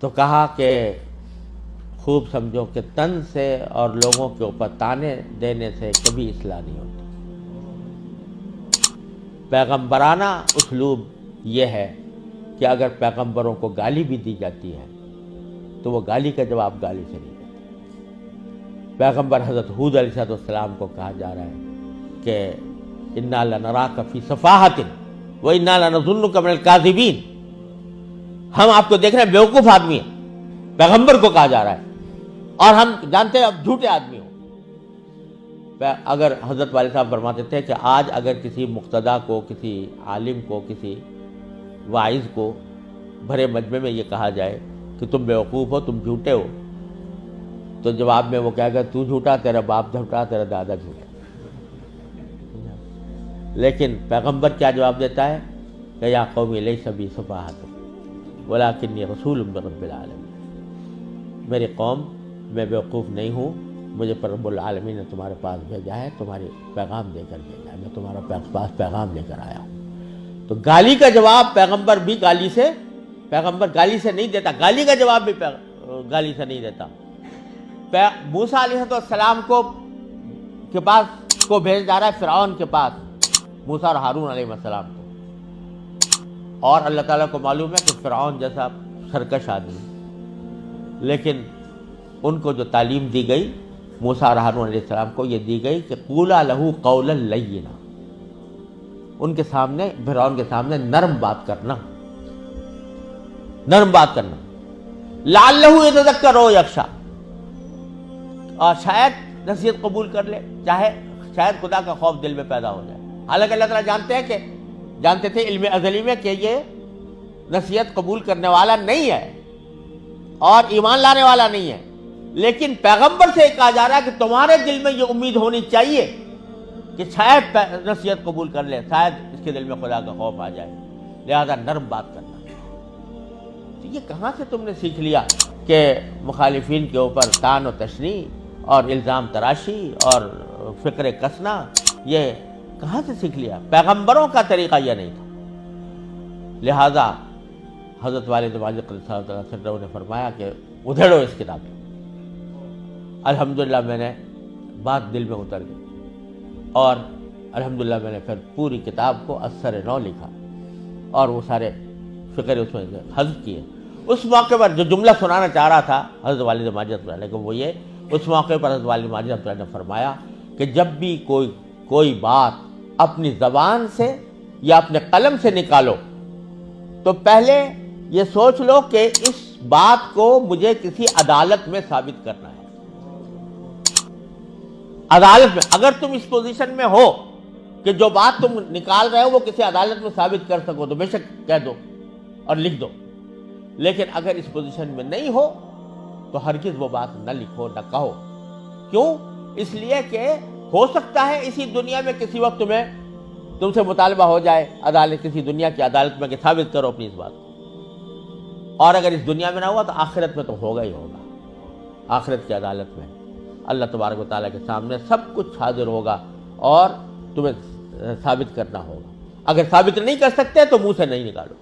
تو کہا کہ خوب سمجھو کہ تن سے اور لوگوں کے اوپر تانے دینے سے کبھی اصلاح نہیں ہوتی. پیغمبرانہ اسلوب یہ ہے کہ اگر پیغمبروں کو گالی بھی دی جاتی ہے تو وہ گالی کا جواب گالی سے نہیں دیتے. پیغمبر حضرت ہود علیہ السلام کو کہا جا رہا ہے کہ انا لنراک فی صفاحۃ و انا لنظنک من الکاذبین، ہم آپ کو دیکھ رہے ہیں بیوقوف آدمی ہیں، پیغمبر کو کہا جا رہا ہے، اور ہم جانتے ہیں اب جھوٹے آدمی ہو. اگر حضرت والد صاحب فرماتے تھے کہ آج اگر کسی مقتدی کو، کسی عالم کو، کسی واعظ کو بھرے مجمع میں یہ کہا جائے کہ تم بیوقوف ہو، تم جھوٹے ہو، تو جواب میں وہ کہے گا تو جھوٹا، تیرا باپ جھوٹا، تیرا دادا جھوٹا. لیکن پیغمبر کیا جواب دیتا ہے کہ یا قومی لیس بی صفاحۃ ولکنی رسول من رب العالمین، میری قوم میں بیوقوف نہیں ہوں، مجھے پر رب العالمین نے تمہارے پاس بھیجا ہے، تمہاری پیغام دے کر بھیجا ہے، میں تمہارا پاس پیغام لے کر آیا ہوں. تو گالی کا جواب پیغمبر بھی گالی سے نہیں دیتا، گالی کا جواب بھی گالی سے نہیں دیتا. موسیٰ علیہ السلام کے پاس کو بھیج جا رہا ہے فرعون کے پاس، موسیٰ اور ہارون علیہ السلام کو، اور اللہ تعالیٰ کو معلوم ہے کہ فرعون جیسا سرکش آدمی، لیکن ان کو جو تعلیم دی گئی موسیٰ اور ہارون علیہ السلام کو یہ دی گئی کہ قولا لہ قولا لینا، ان کے سامنے، فرعون کے سامنے نرم بات کرنا، لعلہ یتذکر او یخشی، اور شاید نصیحت قبول کر لے، شاید خدا کا خوف دل میں پیدا ہو جائے. حالانکہ اللہ تعالیٰ جانتے تھے علم ازلی میں کہ یہ نصیحت قبول کرنے والا نہیں ہے اور ایمان لانے والا نہیں ہے، لیکن پیغمبر سے کہا جا رہا ہے کہ تمہارے دل میں یہ امید ہونی چاہیے کہ شاید نصیحت قبول کر لے، شاید اس کے دل میں خدا کا خوف آ جائے، لہذا نرم بات کرنا. تو یہ کہاں سے تم نے سیکھ لیا کہ مخالفین کے اوپر طعن و تشنیع اور الزام تراشی اور فکر کسنا، یہ کہاں سے سیکھ لیا؟ پیغمبروں کا طریقہ یہ نہیں تھا. لہذا حضرت والد ماجد صلی اللہ علیہ وسلم نے فرمایا کہ ادھیڑو اس کتاب کو. الحمدللہ میں نے بات دل میں اتر گئی، اور الحمدللہ میں نے پھر پوری کتاب کو اثر نو لکھا اور وہ سارے فکر اس میں حذف کیے. اس موقع پر جو جملہ سنانا چاہ رہا تھا حضرت والد ماجد کو وہ یہ، اس موقع پر حضرت والد ماجد نے فرمایا کہ جب بھی کوئی بات اپنی زبان سے یا اپنے قلم سے نکالو تو پہلے یہ سوچ لو کہ اس بات کو مجھے کسی عدالت میں ثابت کرنا ہے. عدالت میں اگر تم اس پوزیشن میں ہو کہ جو بات تم نکال رہے ہو وہ کسی عدالت میں ثابت کر سکو تو بے شک کہہ دو اور لکھ دو، لیکن اگر اس پوزیشن میں نہیں ہو تو ہرگز وہ بات نہ لکھو، نہ کہو. کیوں؟ اس لیے کہ ہو سکتا ہے اسی دنیا میں کسی وقت تم سے مطالبہ ہو جائے عدالت، کسی دنیا کی عدالت میں کہ ثابت کرو اپنی اس بات کو، اور اگر اس دنیا میں نہ ہوا تو آخرت میں تو ہوگا ہی ہوگا. آخرت کی عدالت میں اللہ تبارک و تعالیٰ کے سامنے سب کچھ حاضر ہوگا اور تمہیں ثابت کرنا ہوگا. اگر ثابت نہیں کر سکتے تو منہ سے نہیں نکالو.